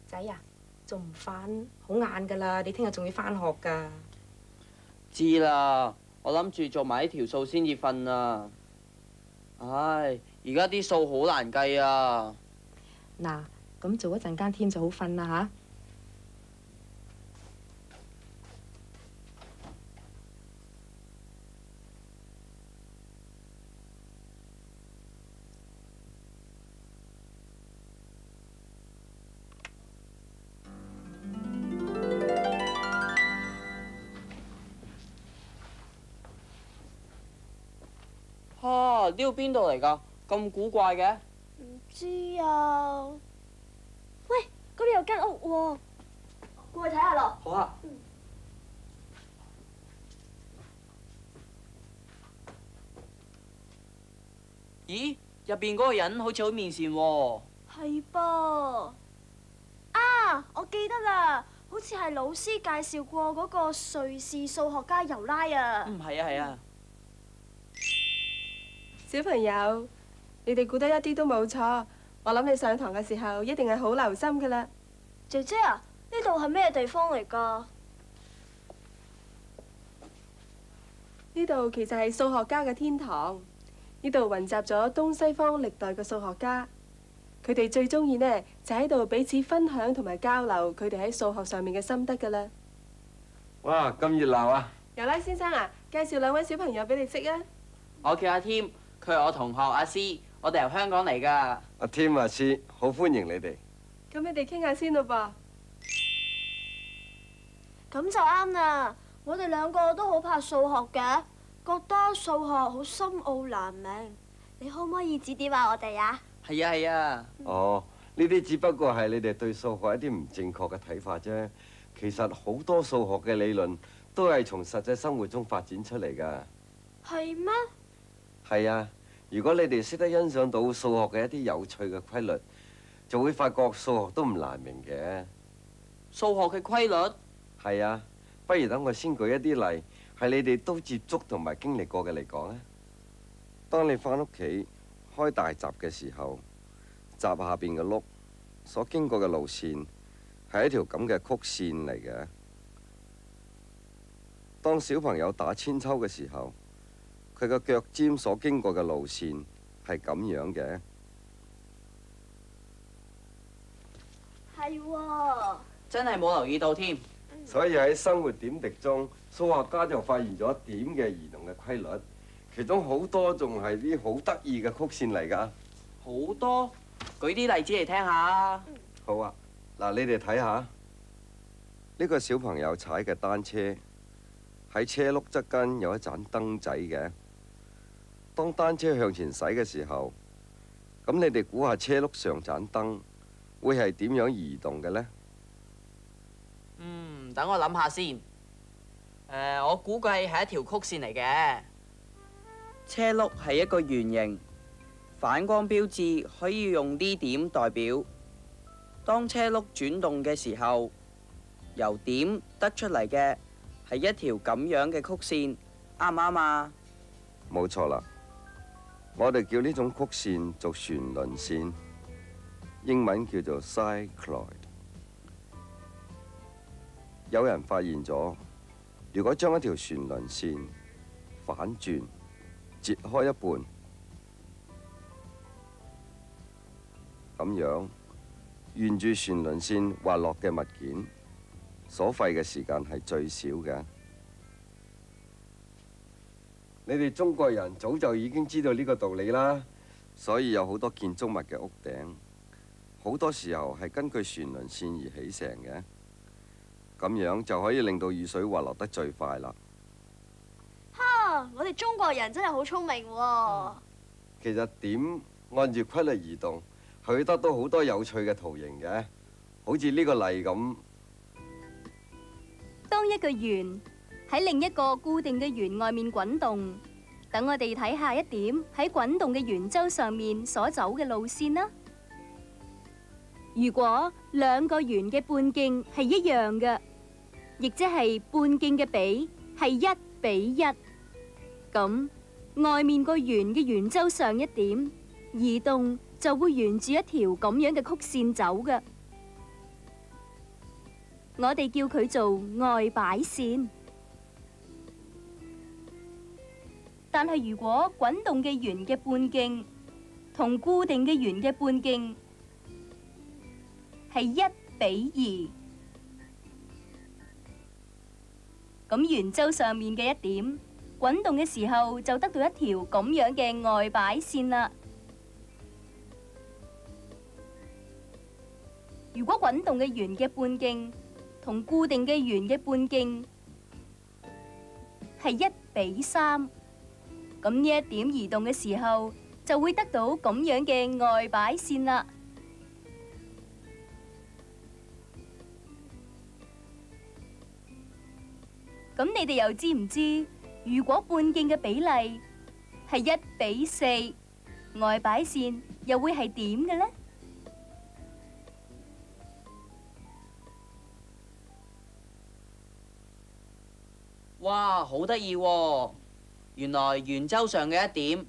仔啊，仲唔瞓？好晏噶啦，你聽日仲要返學噶。知啦，我諗住做埋呢條數先至瞓啊。唉，而家啲數好難計啊。嗱，咁做一陣間添就好瞓啦吓。呢度邊度嚟㗎？咁古怪嘅。唔知啊。喂，嗰度有間屋喎，過去睇下咯。好啊。咦？入邊嗰個人好似好面善喎。係噃。啊，我記得啦，好似係老師介紹過嗰個瑞士數學家尤拉啊。係啊係啊。小朋友，你哋估得一啲都冇錯。我諗你上堂嘅時候一定係好留心噶啦。姐姐啊，呢度係咩地方嚟㗎？呢度其實係數學家嘅天堂，呢度雲集咗東西方歷代嘅數學家，佢哋最中意呢就喺度彼此分享同埋交流佢哋喺數學上面嘅心得噶啦。哇，咁熱鬧啊！尤拉先生啊，介紹兩位小朋友俾你識啊。我叫阿添，佢係我同學阿詩，我哋由香港嚟㗎。阿添阿詩，好歡迎你哋。咁你哋傾下先咯噃。咁就啱啦，我哋兩個都好怕數學嘅，覺得數學好深奧難明。你可唔可以指點下我哋啊？係啊係啊。哦，呢啲只不過係你哋對數學一啲唔正確嘅睇法啫。其實好多數學嘅理論都係從實際生活中發展出嚟㗎。係咩？係啊，如果你哋識得欣賞到數學嘅一啲有趣嘅規律，就會發覺數學都唔難明嘅。數學嘅規律？係啊，不如等我先舉一啲例，係你哋都接觸同埋經歷過嘅嚟講啊。當你返屋企開大閘嘅時候，閘下邊嘅轆所經過嘅路線係一條咁嘅曲線嚟嘅。當小朋友打千秋嘅時候，佢個腳尖所經過嘅路線係咁樣嘅。係喎。真係冇留意到添。所以喺生活點滴中，數學家就發現咗點嘅移動嘅規律，其中好多仲係啲好得意嘅曲線嚟㗎。好多，舉啲例子嚟聽下。好啊，嗱，你哋睇下呢個小朋友踩嘅單車，喺車轆側跟有一盞燈仔嘅。當單車向前駛嘅時候，咁你哋估下車轆上盞燈會係點樣移動嘅呢？等我諗下先。我估計係一條曲線嚟嘅。車轆係一個圓形，反光標誌可以用呢點代表。當車轆轉動嘅時候，由點得出嚟嘅係一條咁樣嘅曲線，啱唔啱啊？冇錯啦，我哋叫呢種曲線做旋輪線，英文叫做 cycloid。有人發現咗，如果將一條旋輪線反轉，截開一半，咁樣沿住旋輪線滑落嘅物件所費嘅時間係最少嘅。你哋中國人早就已經知道呢個道理啦，所以有好多建築物嘅屋頂，好多時候係根據旋輪線而起成嘅。咁樣就可以令到雨水滑落得最快啦。哈！我哋中國人真係好聰明喎。其實點按住規律移動，佢得到好多有趣嘅圖形嘅，好似呢個例咁。當一個圓喺另一個固定嘅圓外面滾動，等我哋睇下一點喺滾動嘅圓周上面所走嘅路線啦。如果兩個圓嘅半徑係一樣嘅，亦即係半徑嘅比係1比1，咁外面個圓嘅圓周上一點移動就會沿住一條咁樣嘅曲線走嘅。我哋叫佢做外擺線。但係如果滾動嘅圓嘅半徑同固定嘅圓嘅半徑係1比2，咁圓周上面嘅一點滾動嘅時候就得到一條咁樣嘅外擺線啦。如果滾動嘅圓嘅半徑同固定嘅圓嘅半徑係1比3，咁呢一點移動嘅時候就會得到咁樣嘅外擺線啦。咁你哋又知唔知，如果半徑嘅比例係1比4，外擺線又會係點嘅呢？哇，好得意喎！原來圓周上嘅一點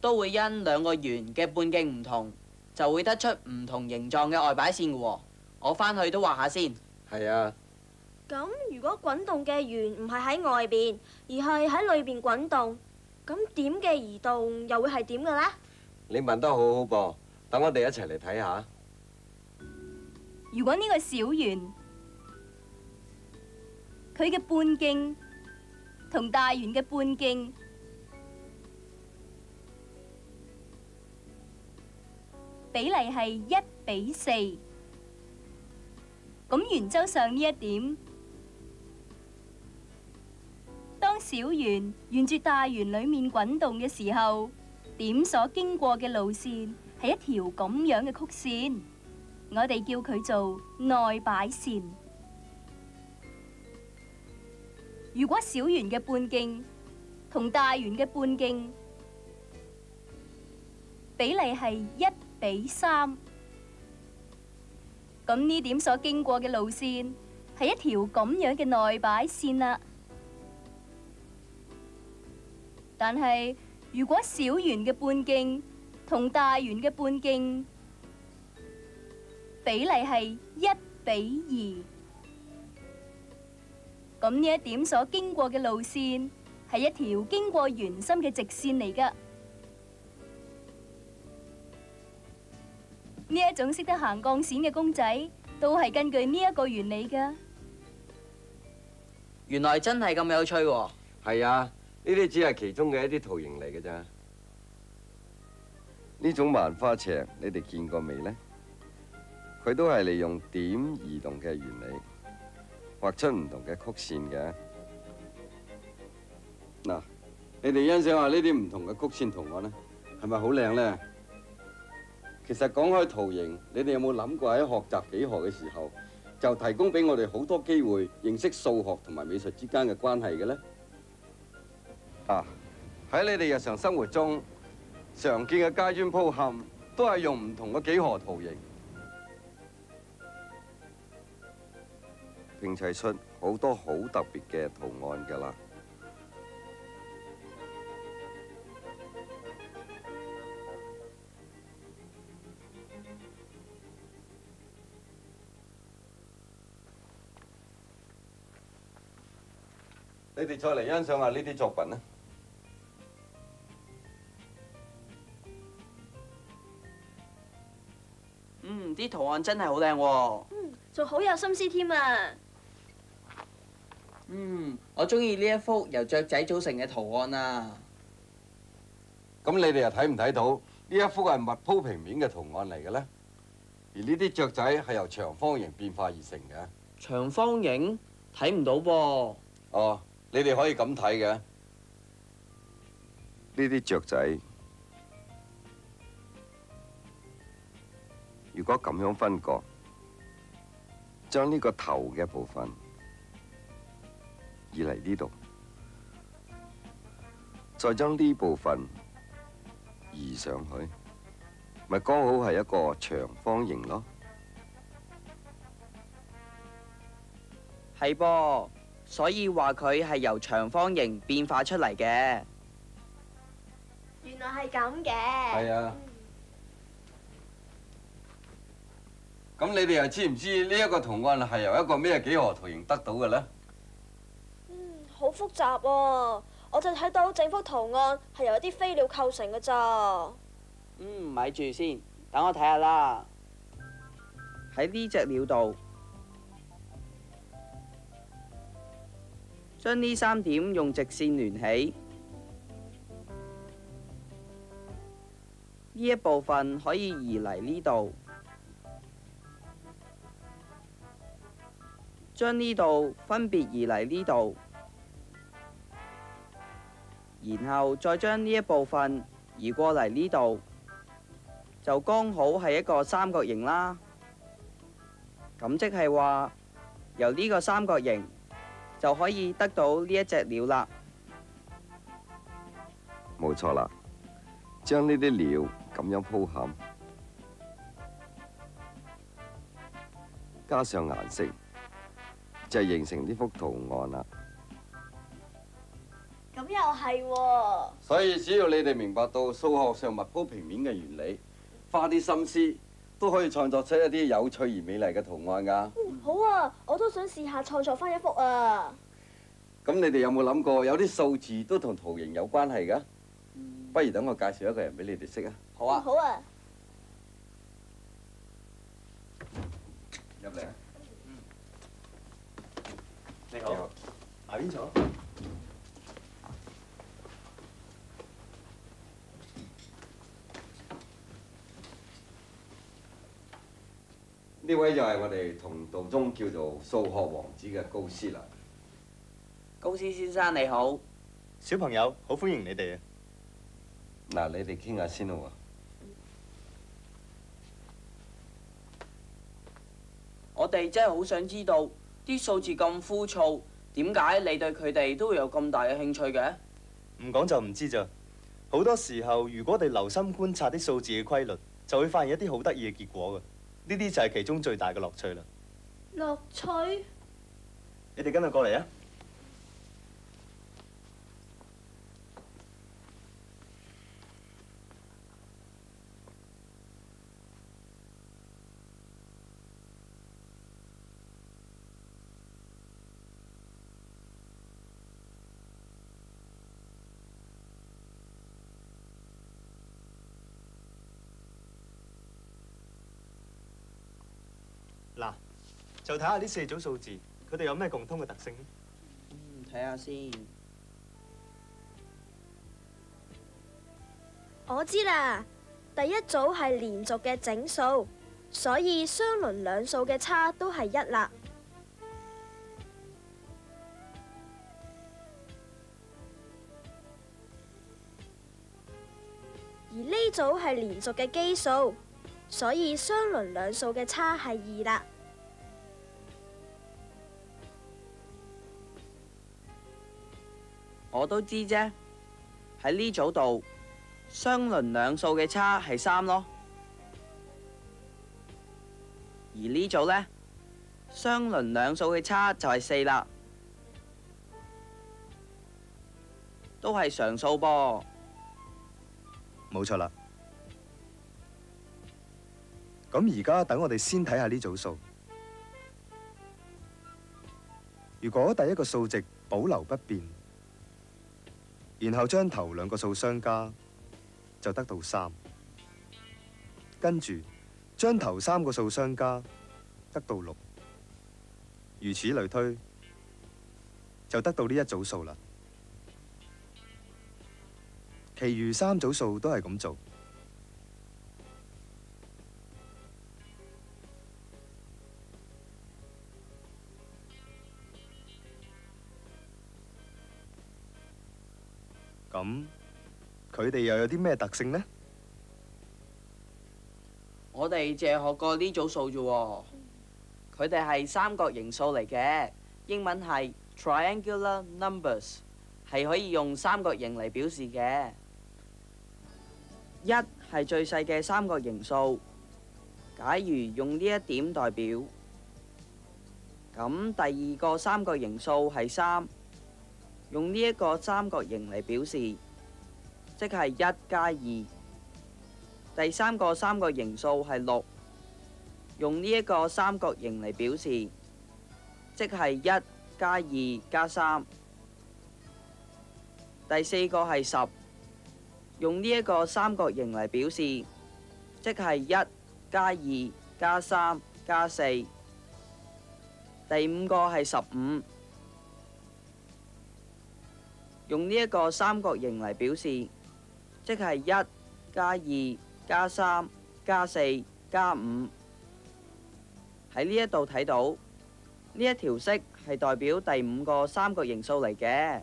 都會因兩個圓嘅半徑唔同，就會得出唔同形狀嘅外擺線嘅喎。我返去都畫下先。係啊。咁如果滾動嘅圓唔係喺外邊，而係喺裏邊滾動，咁點嘅移動又會係點嘅呢？你問得好好噃，等我哋一齊嚟睇下。如果呢個小圓，佢嘅半徑同大圓嘅半徑比例係1比4，咁圓周上呢一點，當小圓沿住大圓裏面滾動嘅時候，點所經過嘅路線係一條咁樣嘅曲線，我哋叫佢做內擺線。如果小圓嘅半徑同大圓嘅半徑比例係1比3，咁呢點所經過嘅路線係一條咁樣嘅內擺線啦。但係如果小圓嘅半徑同大圓嘅半徑比例係1比2，咁呢一點所經過嘅路線係一條經過圓心嘅直線嚟㗎。呢一種識得行鋼線嘅公仔，都係根據呢一個原理㗎。原來真係咁有趣喎！係啊，呢啲只係其中嘅一啲圖形嚟嘅咋。呢種萬花尺你哋見過未呢？佢都係利用點移動嘅原理，畫出唔同嘅曲線嘅。嗱，你哋欣賞下呢啲唔同嘅曲線圖案呢，係咪好靚呢？其實講開圖形，你哋有冇諗過喺學習幾何嘅時候，就提供俾我哋好多機會認識數學同埋美術之間嘅關係嘅呢？喺你哋日常生活中常見嘅階磚鋪冚，都係用唔同嘅幾何圖形拼砌出好多好特別嘅圖案㗎啦。你哋再嚟欣賞下呢啲作品啦。啲圖案真係好靚喎。仲好有心思添啊！我中意呢一幅由雀仔組成嘅圖案啊。咁你哋又睇唔睇到呢一幅係密鋪平面嘅圖案嚟嘅咧？而呢啲雀仔係由長方形變化而成嘅。長方形睇唔到噃。哦，你哋可以咁睇嘅。呢啲雀仔，如果咁樣分割，將呢個頭嘅部分移嚟呢度，再將呢部分移上去，咪剛好係一個長方形咯。係噃，所以話佢係由長方形變化出嚟嘅。原來係咁嘅。係啊。咁你哋又知唔知呢一個圖案係由一個咩幾何圖形得到嘅呢？好複雜喎！我就睇到整幅圖案係由一啲飛鳥構成嘅咋。咪住先，等我睇下啦。喺呢隻鳥度，將呢3點用直線連起，呢一部分可以移嚟呢度，將呢度分別移嚟呢度，然後再將呢一部分移過嚟呢度，就剛好係一個三角形啦。咁即係話，由呢個三角形就可以得到呢一隻鳥啦。冇錯啦，將呢啲鳥咁樣鋪冚，加上顏色，就形成呢幅圖案啦。咁又係喎。所以只要你哋明白到數學上密鋪平面嘅原理，花啲心思，都可以創作出一啲有趣而美麗嘅圖案㗎。好啊，我都想試下創作翻一幅啊。咁你哋有冇諗過，有啲數字都同圖形有關係㗎？不如等我介紹一個人俾你哋識啊。好啊。好啊。入嚟啊！你好，埋邊坐。呢位就係我哋同道中叫做數學王子嘅高斯啦。高斯先生你好。小朋友，好歡迎你哋啊！嗱，你哋傾下先咯喎。我哋真係好想知道啲數字咁枯燥，點解你對佢哋都會有咁大嘅興趣嘅？唔講就唔知咋。好多時候，如果我哋留心觀察啲數字嘅規律，就會發現一啲好得意嘅結果㗎。呢啲就係其中最大嘅樂趣啦。樂趣？你哋跟我過嚟啊！嗱，就睇下呢4組數字，佢哋有咩共通嘅特性呢？睇下先。我知啦，第一組係連續嘅整數，所以相鄰兩數嘅差都係1啦。而呢組係連續嘅奇數，所以相鄰兩數嘅差係2啦。我都知啫，喺呢組度，相鄰兩數嘅差係3咯。而呢組呢，相鄰兩數嘅差就係4啦，都係常數噃。冇錯啦。咁而家等我哋先睇下呢組數。如果第一個數值保留不變，然後將頭兩個數相加，就得到3。跟住將頭3個數相加，得到6。如此類推，就得到呢一組數啦。其餘3組數都係咁做。咁佢哋又有啲咩特性呢？我哋淨係學過呢組數啫喎，佢哋係三角形數嚟嘅，英文係 triangular numbers，係可以用三角形嚟表示嘅。1係最細嘅三角形數，假如用呢一點代表，咁第二個三角形數係3，用呢一個三角形嚟表示，即係1加2。第三個三角形數係6，用呢一個三角形嚟表示，即係1加2加3。第四個係10，用呢一個三角形嚟表示，即係1加2加3加4。第五個係15，用呢一個三角形嚟表示，即係1加2加3加4加5。喺呢一度睇到呢一條式係代表第五個三角形數嚟嘅，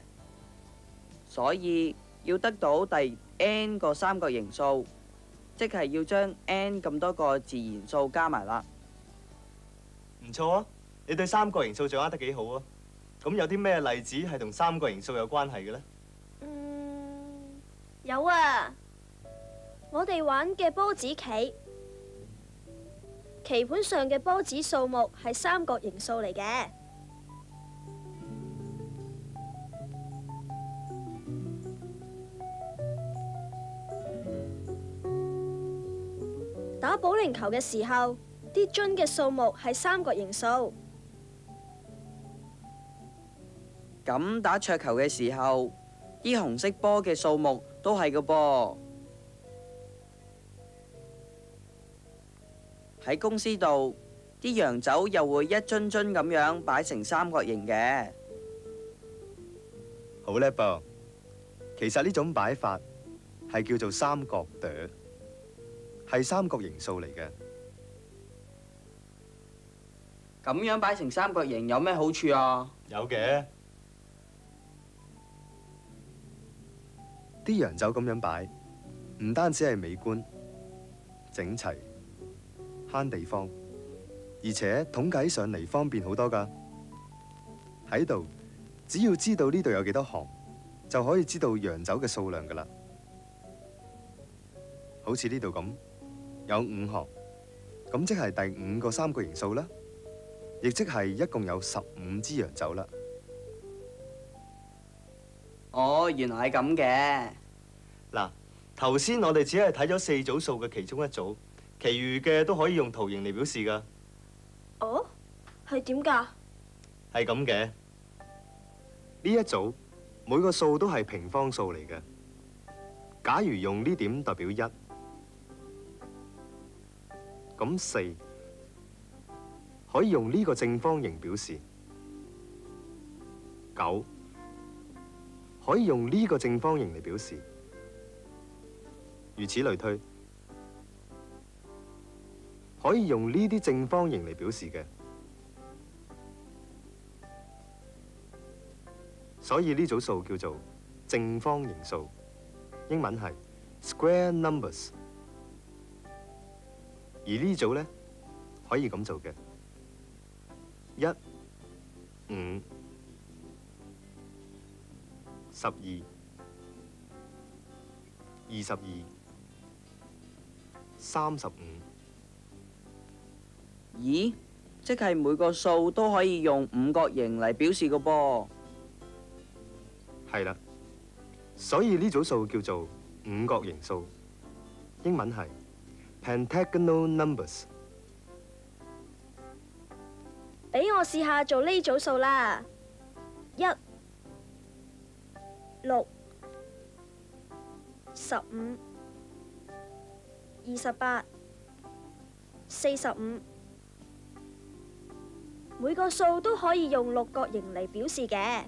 所以要得到第 n 個三角形數，即係要將 n 咁多個自然數加埋啦。唔錯啊！你對三角形數掌握得幾好啊！咁有啲咩例子係同三角形數有關係嘅呢？有啊！我哋玩嘅波子棋，棋盤上嘅波子數目係三角形數嚟嘅。打保齡球嘅時候，啲樽嘅數目係三角形數。咁打桌球嘅時候，啲紅色波嘅數目都係嘅噃。喺公司度，啲洋酒又會一樽樽咁樣擺成三角形嘅。好叻噃！其實呢種擺法係叫做三角朵，係三角形數嚟嘅。咁樣擺成三角形有咩好處啊？有嘅。啲洋酒咁樣擺，唔單止係美觀、整齊、慳地方，而且統計上嚟方便好多㗎。喺度，只要知道呢度有幾多行，就可以知道洋酒嘅數量㗎啦。好似呢度咁，有5行，咁即係第5個三角形數啦，亦即係一共有15支洋酒啦。哦，原來係咁嘅。嗱，頭先我哋只係睇咗4組數嘅其中一組，其餘嘅都可以用圖形嚟表示㗎。哦，係點㗎？係咁嘅。呢一組每個數都係平方數嚟嘅。假如用呢點代表1，咁4可以用呢個正方形表示，9可以用呢個正方形嚟表示，如此類推，可以用呢啲正方形嚟表示嘅。所以呢組數叫做正方形數，英文係 square numbers。而呢組呢，可以咁做嘅：1、5、12、22、35。咦？即係每個數都可以用五角形嚟表示嘅噃。係啦，所以呢組數叫做五角形數，英文係 pentagonal numbers。俾我試下做呢組數啦，1、6、15、28、45，每個數都可以用六角形嚟表示嘅。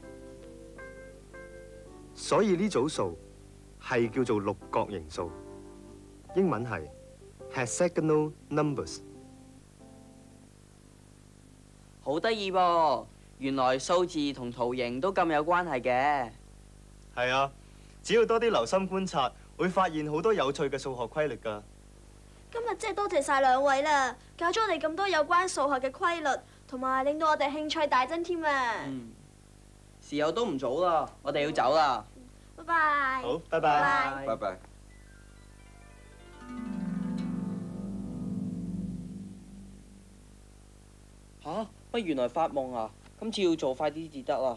所以呢組數係叫做六角形數，英文係 hexagonal numbers。好得意噃！原來數字同圖形都咁有關係嘅。係啊，只要多啲留心觀察，會發現好多有趣嘅數學規律㗎。今日真係多謝晒兩位啦，教咗我哋咁多有關數學嘅規律，同埋令到我哋興趣大增添啊！時候都唔早啦，我哋要走啦。拜拜。好，拜拜。拜拜。嚇！乜原來發夢啊？今次要做快啲至得啦。